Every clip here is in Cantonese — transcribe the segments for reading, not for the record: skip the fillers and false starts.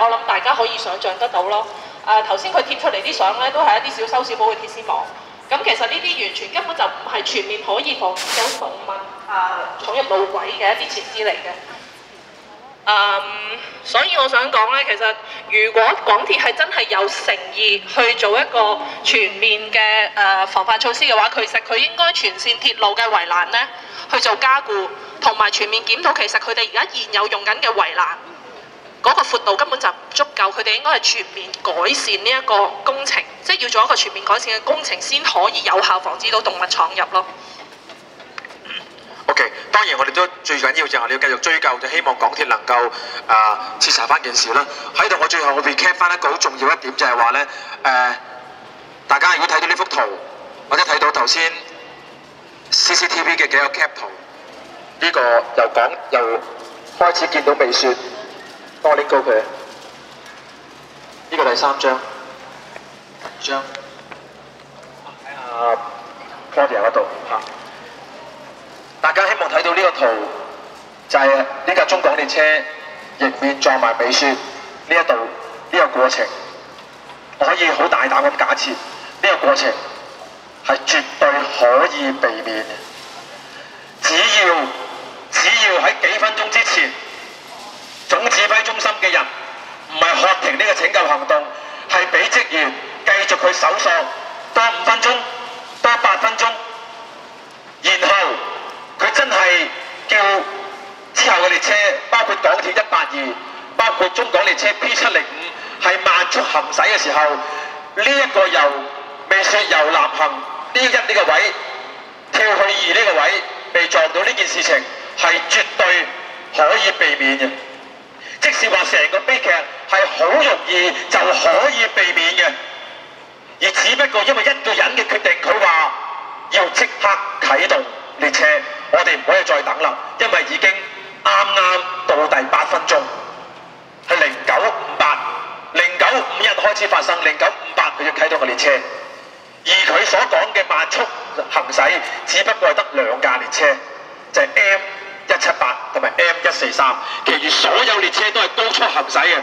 我諗大家可以想像得到咯。頭先佢貼出嚟啲相咧，都係一啲小修小補嘅鐵絲網。咁其實呢啲完全根本就唔係全面可以防止到動物闖入路軌嘅一啲設施嚟嘅。所以我想講咧，其實如果港鐵係真係有誠意去做一個全面嘅防範措施嘅話，其實佢應該全線鐵路嘅圍欄咧去做加固，同埋全面檢討其實佢哋而家現有用緊嘅圍欄嗰個闊度根本就唔足夠，佢哋應該係全面改善呢一個工程，即係要做一個全面改善嘅工程先可以有效防止到動物闖入咯。OK， 當然我哋都最緊要就係我哋要繼續追究，就希望港鐵能夠徹查翻件事啦。喺度我最後我 recap 翻一個好重要一點就係話咧大家如果睇到呢幅圖，或者睇到頭先 CCTV 嘅幾個 cap 圖，呢個由開始見到尾雪，幫我拎高佢。呢個第3張，睇下 Claudia 嗰度嚇。大家希望睇到呢個圖，就係呢架中港列車迎面撞埋尾雪呢一度呢個過程，我可以好大膽咁假設，呢個過程係絕對可以避免嘅。只要喺幾分鐘之前，總指揮中心嘅人唔係喝停呢個拯救行動，係俾職員繼續去搜索多5分鐘，多8分鐘，然後佢真係叫之後嘅列車，包括港鐵182，包括中港列車 P705，係慢速行駛嘅時候，呢一個由尾雪由南行呢個位跳去2呢個位被撞到呢件事情，係絕對可以避免嘅。即使話成個悲劇係好容易就可以避免嘅，而只不過因為一個人嘅決定，佢話要即刻啟動列車，我哋唔可以再等啦，因為已經啱到第8分鐘，係0958開始發生，0958佢要啟動個列車，而佢所講嘅慢速行駛，只不過係得2架列車，就係 M178同埋 M143，其餘所有列車都係高速行駛嘅。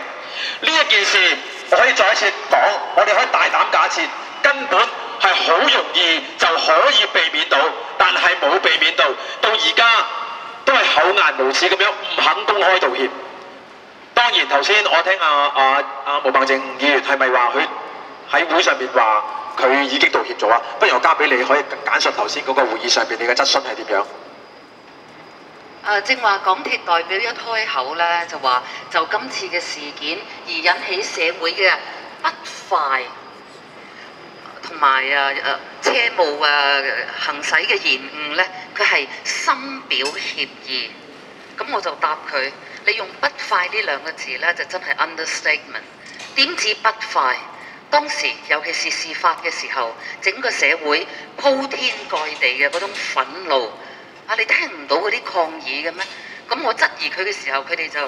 呢一件事我可以再一次講，我哋可以大膽假設，根本係好容易就可以避免到，但係冇避免到，到而家都係厚顏無恥咁樣唔肯公開道歉。當然頭先我聽毛孟靜議員係咪話佢喺會上面話佢已經道歉咗啊？不如我交俾你，可以簡述頭先嗰個會議上邊你嘅質詢係點樣？正話港鐵代表一開口咧，就話就今次嘅事件而引起社會嘅不快，同埋車務行駛嘅延誤咧，佢係深表歉意。咁我就答佢，你用不快呢2個字咧，就真係 understatement。點止不快？當時尤其是事發嘅時候，整個社會鋪天蓋地嘅嗰種憤怒。你聽唔到嗰啲抗議嘅咩？咁我質疑佢嘅時候，佢哋就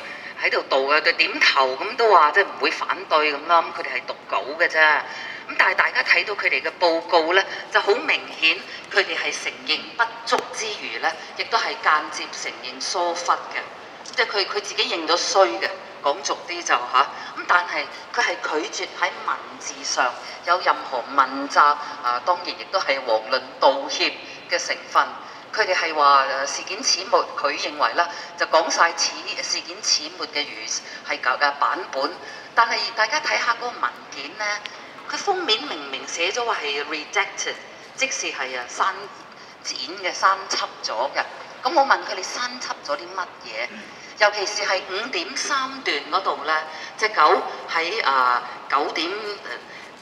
喺度道嘅，佢點頭咁都話即係唔會反對咁啦。咁佢哋係讀稿嘅啫。咁但係大家睇到佢哋嘅報告咧，就好明顯佢哋係承認不足之餘咧，亦都係間接承認疏忽嘅。即係佢自己認咗衰嘅，講俗啲就嚇。咁但係佢係拒絕喺文字上有任何問責當然亦都係遑論道歉嘅成分。佢哋係話事件始末，佢認為啦，就講晒事件始末嘅係版本。但係大家睇下嗰個文件咧，佢封面明明寫咗話係 redacted， 即是係刪剪嘅、刪輯咗嘅。咁我問佢哋刪輯咗啲乜嘢？尤其是係5點3段嗰度咧，隻狗喺9點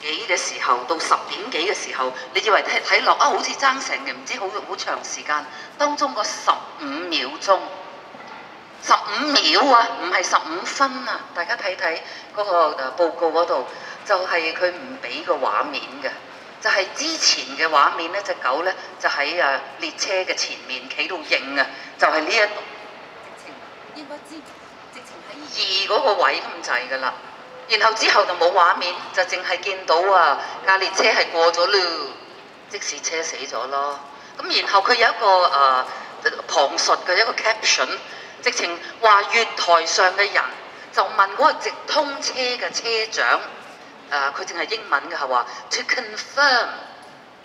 幾嘅時候到10點幾嘅時候，你以為睇落好似爭成嘅唔知好長時間，當中個15秒鐘，15秒啊，唔係15分啊！大家睇睇嗰個報告嗰度，就係佢唔俾個畫面嘅，就係之前嘅畫面咧，隻狗咧就喺列車嘅前面企到應啊，就係呢一度，應該知直情喺2嗰個位咁滯㗎啦。然後之後就冇畫面，就淨係見到架列車係過咗咯，即使車死咗咯。咁然後佢有一個旁述嘅一個 caption， 直情話月台上嘅人就問嗰個直通車嘅車長，佢淨係英文嘅係話 to confirm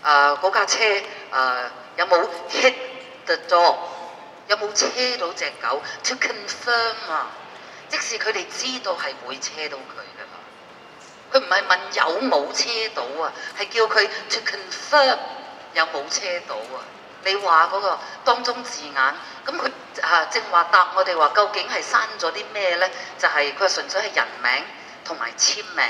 嗰架車有冇 hit the dog， 有冇車到隻狗 to confirm 啊！即使佢哋知道係會車到佢㗎啦，佢唔係問有冇車到啊，係叫佢 to confirm 有冇車到啊！你話嗰個當中字眼，咁佢正話答我哋話，究竟係刪咗啲咩咧？就係佢純粹係人名同埋簽名，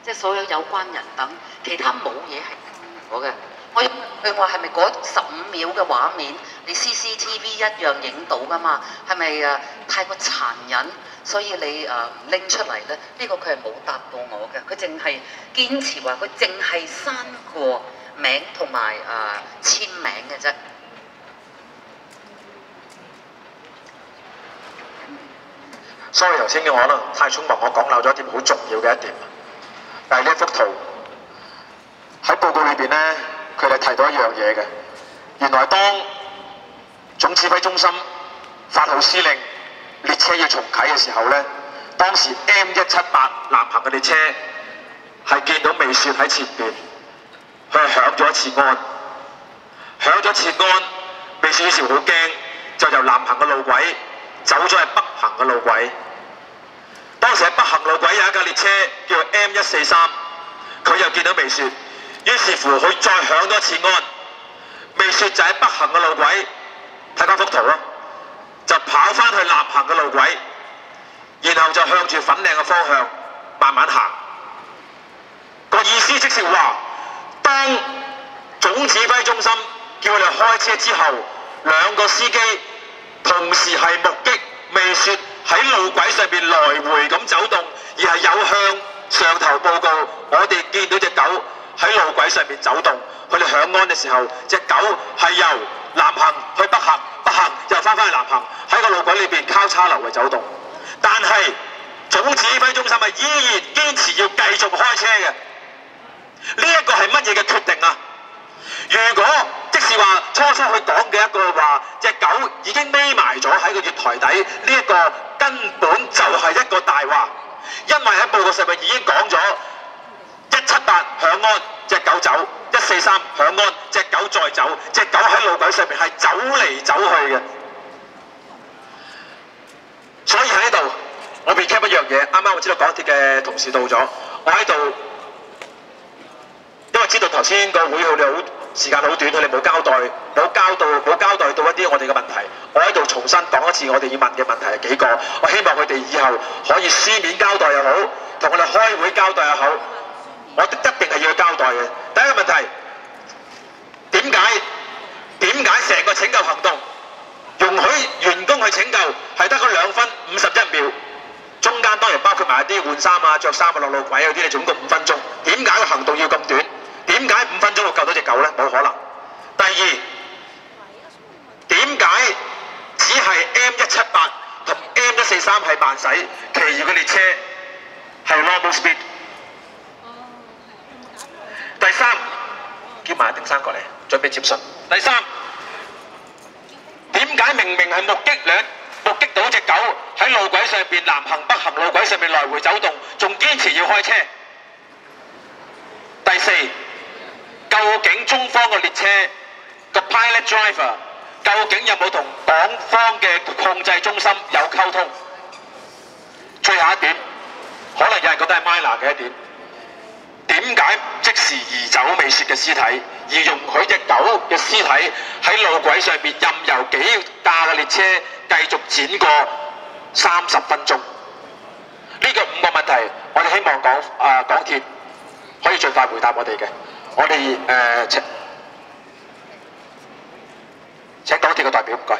即係所有有關人等，其他冇嘢係冇嘅。我佢話係咪嗰15秒嘅畫面，你 CCTV 一樣影到㗎嘛？係咪太過殘忍，所以你唔拎出嚟咧？呢個佢係冇答到我嘅，佢淨係堅持話佢淨係刪過名同埋簽名嘅啫。sorry， 頭先嘅我可能太匆忙，我講漏咗一點好重要嘅一點。但係呢一幅圖喺報告裏邊咧，佢哋提到一樣嘢嘅。原來當總指揮中心發號施令，列車要重啟嘅時候咧，當時 M178 南行嘅列車係見到美雪喺前邊。佢係響咗一次安，響咗一次安，美雪於是好驚，就由南行嘅路軌走咗去北行嘅路軌。當時喺北行路軌有一架列車叫做 M143，佢又見到美雪，於是乎佢再響多一次安，美雪就喺北行嘅路軌，睇翻幅圖咯，就跑翻去南行嘅路軌，然後就向住粉嶺嘅方向慢慢行。個意思即是話，當總指揮中心叫我哋開車之後，兩個司機同時係目擊美雪喺路軌上邊來回咁走動，而係有向上頭報告，我哋見到隻狗喺路軌上邊走動。佢哋響安嘅時候，隻狗係由南行去北行，北行又翻去南行，喺個路軌裏邊交叉流嘅走動。但係總指揮中心係依然堅持要繼續開車嘅。呢一個係乜嘢嘅決定啊？如果即是話初初佢講嘅一個話，隻狗已經匿埋咗喺個月台底，呢一個根本就係一個大話，因為喺報告上面已經講咗178響安，隻狗走；143響安，隻狗再走，隻狗喺路軌上面係走嚟走去嘅。所以喺呢度，我 recap 一樣嘢，啱啱我知道港鐵嘅同事到咗，我喺度。因為知道頭先個會佢哋好時間好短，佢哋冇交代到一啲我哋嘅問題，我喺度重新講一次我哋要問嘅問題係幾個，我希望佢哋以後可以書面交代又好，同我哋開會交代又好，我一定係要交代嘅。第一個問題，點解成個拯救行動容許員工去拯救係得嗰2分51秒？中間當然包括埋一啲換衫啊、着衫啊、落路軌嗰啲，你總共5分鐘。點解個行動要咁短？點解5分鐘就救到隻狗呢？冇可能。第二，點解只係 M178同 M143係慢駛，其餘嘅列車係 normal speed？ 第三，叫埋阿丁生過嚟，準備接信。第三，點解明明係目擊到隻狗喺路軌上邊南行北行路軌上面來回走動，仲堅持要開車？第四，究竟中方嘅列車個 pilot driver 究竟有冇同港方嘅控制中心有溝通？最後一點，可能有人覺得係 minor 嘅一點，點解即時移走美雪嘅屍體，而容許隻狗嘅屍體喺路軌上邊任由幾架嘅列車繼續剪過30分鐘？呢個5個問題，我哋希望港鐵可以盡快回答我哋嘅。我哋請港鐵嘅代表，唔該。